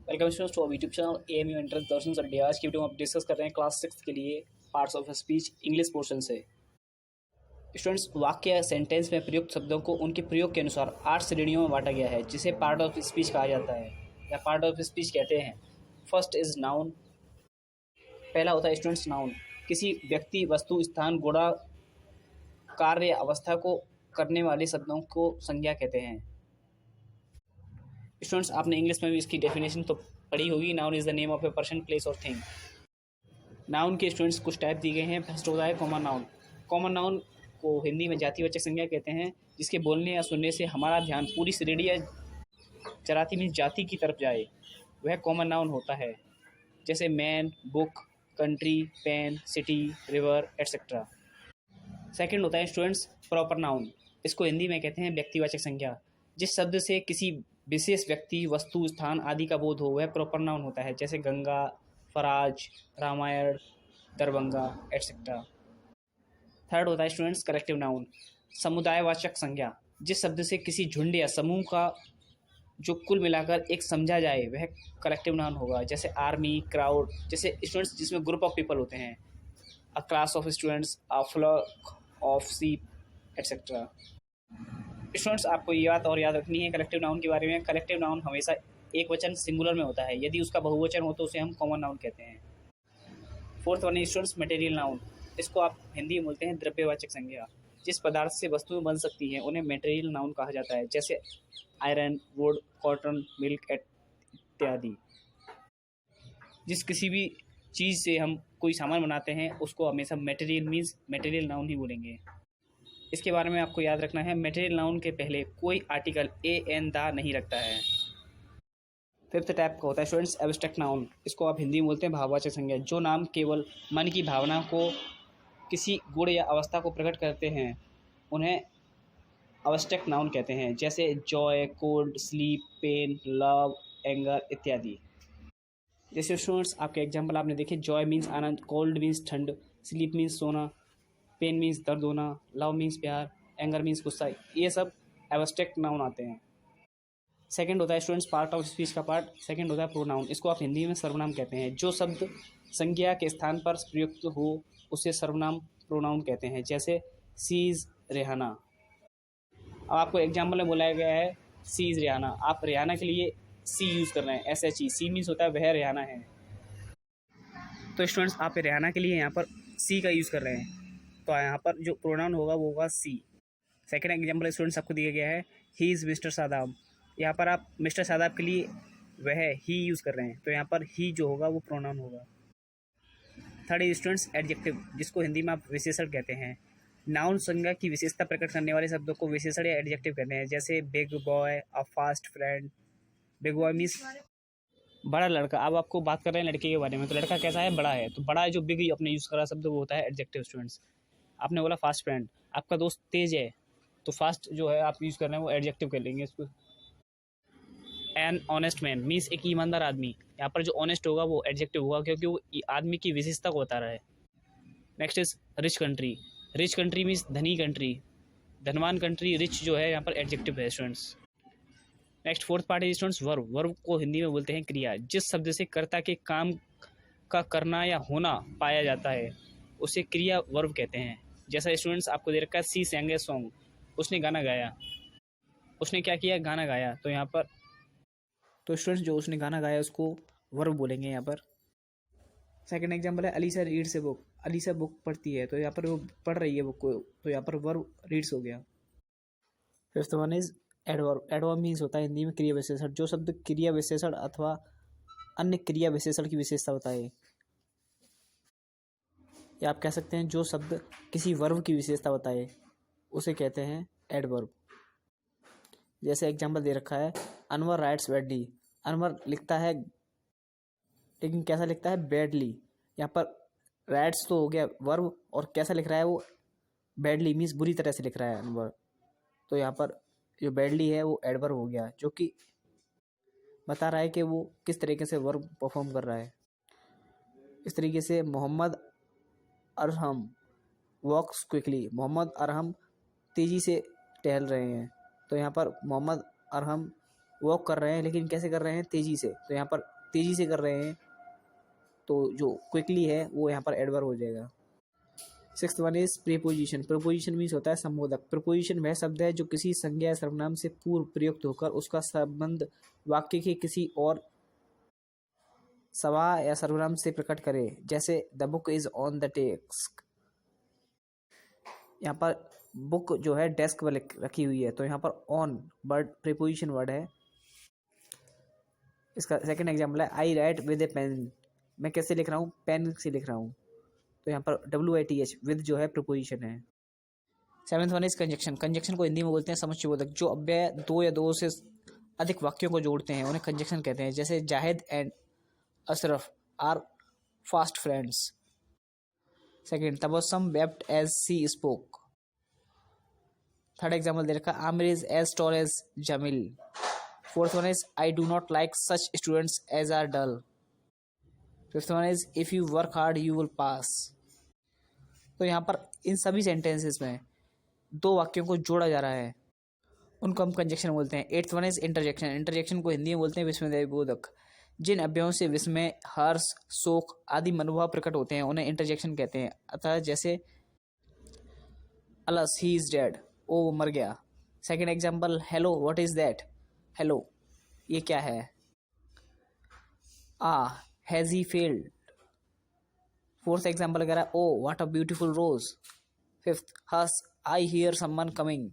Welcome students to YouTube channel AMU entrance Darshan sir. आज की video में आप डिस्कस कर रहे हैं क्लास 6 के लिए parts of speech English portion से। स्टूडेंट्स, वाक्य या सेंटेंस में प्रयुक्त शब्दों को उनके प्रयोग के अनुसार 8 श्रेणियों में बांटा गया है, जिसे पार्ट ऑफ स्पीच कहा जाता है या पार्ट ऑफ स्पीच कहते हैं। First is noun. पहला होता है स्टूडेंट्स नाउन। किसी व्यक्ति, वस्तु, स्थान, गुणा, कार्य या अवस्था को करने वाले शब्दों को संज्ञा कहते हैं। स्टूडेंट्स, आपने इंग्लिश में भी इसकी डेफिनेशन तो पढ़ी होगी। Noun is the name of a person, place और थिंग। नाउन के स्टूडेंट्स कुछ टाइप दिए गए हैं। फर्स्ट होता है कॉमन नाउन। कॉमन नाउन को हिंदी में जातिवाचक संज्ञा कहते हैं, जिसके बोलने या सुनने से हमारा ध्यान पूरी श्रेणी या जराती में जाति की तरफ जाए, वह कॉमन नाउन होता है। जैसे man, book, country, pen, city, river etcetera. Second होता है स्टूडेंट्स प्रॉपर नाउन। इसको हिंदी में कहते हैं व्यक्तिवाचक संज्ञा। जिस शब्द से किसी विशेष व्यक्ति, वस्तु, स्थान आदि का बोध हो, वह प्रॉपर नाउन होता है। जैसे गंगा, फराज, रामायण, दरभंगा एटसेट्रा। थर्ड होता है स्टूडेंट्स कलेक्टिव नाउन, समुदायवाचक संज्ञा। जिस शब्द से किसी झुंड या समूह का जो कुल मिलाकर एक समझा जाए, वह कलेक्टिव नाउन होगा। जैसे आर्मी, क्राउड। जैसे स्टूडेंट्स जिसमें ग्रुप ऑफ पीपल होते हैं। A class of students, a flock of sheep etcetera. Students, आपको ये बात और याद रखनी है कलेक्टिव नाउन के बारे में। कलेक्टिव नाउन हमेशा एक वचन सिंगुलर में होता है। यदि उसका बहुवचन हो तो उसे हम कॉमन नाउन कहते हैं। Fourth one students material noun. इसको आप हिंदी में बोलते हैं द्रव्यवाचक संज्ञा। जिस पदार्थ से वस्तुएं बन सकती हैं, उन्हें मटेरियल नाउन कहा जाता है। जैसे आयरन, वुड, कॉटन, मिल्क इत्यादि। जिस किसी भी चीज़ से हम कोई सामान बनाते हैं, उसको हमेशा मटेरियल मीन्स मटेरियल नाउन ही बोलेंगे। इसके बारे में आपको याद रखना है, मटेरियल नाउन के पहले कोई आर्टिकल ए एन दा नहीं रखता है। फिफ्थ टाइप का होता है स्टूडेंट्स एब्स्ट्रैक्ट नाउन। इसको आप हिंदी में बोलते हैं भाववाचक संज्ञा। जो नाम केवल मन की भावना को, किसी गुण या अवस्था को प्रकट करते हैं, उन्हें एब्स्ट्रैक्ट नाउन कहते हैं। जैसे joy, cold, sleep, pain, love, anger इत्यादि। जैसे स्टूडेंट्स आपके एग्जाम्पल आपने देखे, जॉय मीन्स आनंद, कोल्ड मीन्स ठंड, स्लीप मीन्स सोना, पेन मीन्स दर्द होना, लव मीन्स प्यार, एंगर मीन्स गुस्सा। ये सब एब्स्ट्रैक्ट नाउन आते हैं। सेकंड होता है स्टूडेंट्स पार्ट ऑफ स्पीच का पार्ट। सेकंड होता है प्रोनाउन। इसको आप हिंदी में सर्वनाम कहते हैं। जो शब्द संज्ञा के स्थान पर प्रयुक्त हो, उसे सर्वनाम प्रोनाउन कहते हैं। जैसे सी इज़ रेहाना। अब आपको एग्जाम्पल में बोलाया गया है सी इज़ रेहाना। आप रेहाना के लिए सी यूज़ कर रहे हैं, SHE। सी मीन्स होता है वह रेहाना है। तो स्टूडेंट्स आप रेहाना के लिए यहाँ पर सी का यूज़ कर रहे हैं, तो यहाँ पर जो प्रोनाउन होगा वो होगा सी। सेकेंड एग्जाम्पल स्टूडेंट्स आपको दिया गया है ही इज़ मिस्टर सादाब। यहाँ पर आप मिस्टर सादाब के लिए वह ही यूज़ कर रहे हैं, तो यहाँ पर ही जो होगा वो प्रोनाउन होगा। थर्ड इज स्टूडेंट्स एडजेक्टिव, जिसको हिंदी में आप विशेषण कहते हैं। नाउन संज्ञा की विशेषता प्रकट करने वाले शब्दों को विशेषण या एडजेक्टिव कहते हैं। जैसे big boy, a fast friend. Big boy means बड़ा लड़का। अब आपको बात कर रहे हैं लड़के के बारे में, तो लड़का कैसा है, बड़ा है। तो बड़ा है जो बिग अपने यूज़ करा शब्द, वो होता है एडजेक्टिव स्टूडेंट्स। आपने बोला फास्ट फ्रेंड, आपका दोस्त तेज है, तो फास्ट जो है आप यूज़ कर रहे हैं वो एडजेक्टिव कर लेंगे इसको। एन ऑनेस्ट मैन मीन्स एक ईमानदार आदमी। यहाँ पर जो ऑनेस्ट होगा वो एडजेक्टिव होगा, क्योंकि वो आदमी की विशेषता को बता रहा है। Next is rich country. Rich country means धनी कंट्री, धनवान कंट्री। रिच जो है यहाँ पर एडजेक्टिव है स्टूडेंट्स। नेक्स्ट फोर्थ पार्ट है स्टूडेंट्स वर्ब। वर्ब को हिंदी में बोलते हैं क्रिया। जिस शब्द से कर्ता के काम का करना या होना पाया जाता है, उसे क्रिया वर्ब कहते हैं। जैसा स्टूडेंट्स आपको दे रखा है सी sang a सॉन्ग। उसने गाना गाया। उसने क्या किया, गाना गाया। तो यहाँ पर तो स्टूडेंट्स जो उसने गाना गाया उसको वर्ब बोलेंगे यहाँ पर। सेकंड एग्जांपल है Alisa reads a book. Alisa book पढ़ती है, तो यहाँ पर वो पढ़ रही है बुक को, तो यहाँ पर वर्ब रीड्स हो गया। Fifth one is adverb. Adverb means होता है हिंदी में क्रिया विशेषण। जो शब्द क्रिया विशेषण अथवा अन्य क्रिया विशेषण की विशेषता बताए, या आप कह सकते हैं जो शब्द किसी वर्ब की विशेषता बताए, उसे कहते हैं एडवर्ब। जैसे एग्जांपल दे रखा है अनवर राइट्स बैडली। अनवर लिखता है, लेकिन कैसा लिखता है, बैडली। यहाँ पर राइट्स तो हो गया वर्ब, और कैसा लिख रहा है वो, बैडली मीन्स बुरी तरह से लिख रहा है अनवर। तो यहाँ पर जो बैडली है वो एडवर्ब हो गया, जो कि बता रहा है कि वो किस तरीके से वर्ब परफॉर्म कर रहा है। इस तरीके से मोहम्मद अरहम वॉक्स क्विकली। मोहम्मद अरहम तेज़ी से टहल रहे हैं। तो यहाँ पर मोहम्मद अरहम वॉक कर रहे हैं, लेकिन कैसे कर रहे हैं, तेज़ी से। तो यहाँ पर तेज़ी से कर रहे हैं, तो जो क्विकली है वो यहाँ पर एडवर्ब हो जाएगा। Sixth one is preposition. Preposition means होता है संबोधक। प्रीपोजिशन वह शब्द है जो किसी संज्ञा या सर्वनाम से पूर्व प्रयुक्त होकर उसका संबंध वाक्य के किसी और सवा या सर्वनाम से प्रकट करे। जैसे the book is on the desk. यहाँ पर बुक जो है डेस्क पर रखी हुई है, तो यहाँ पर ऑन वर्ड प्रीपोजिशन वर्ड है। इसका सेकंड एग्जाम्पल है आई राइट विद ए पेन। मैं कैसे लिख रहा हूँ? पेन से लिख रहा हूँ, तो यहाँ पर WITH विद जो है प्रीपोजिशन है। Seventh one is conjunction. Conjunction को हिंदी में बोलते हैं समुच्चयबोधक। जो अव्यय दो या दो से अधिक वाक्यों को जोड़ते हैं उन्हें कंजक्शन कहते हैं। जैसे Zahid and Ashraf are fast friends. Second, Tabassum wept as she spoke. Third example दे रखा, Aamir is as tall as Jameel. Fourth one is I do not like such students as are dull. Fifth one is if you work hard you will pass. तो यहाँ पर इन सभी sentences में दो वाक्यों को जोड़ा जा रहा है, उनको हम कंजक्शन बोलते हैं। Eighth one is interjection. Interjection को हिंदी में बोलते हैं विस्मय बोधक। जिन अव्ययों से विस्मय, हर्ष, शोक आदि मनोभाव प्रकट होते हैं उन्हें इंटरजेक्शन कहते हैं। अतः जैसे अलस ही इज डेड, ओ वो मर गया। Second example, hello what is that. Hello ये क्या है। Has he failed. Fourth example कह रहा है, oh what a beautiful rose. Fifth, hush I hear someone coming.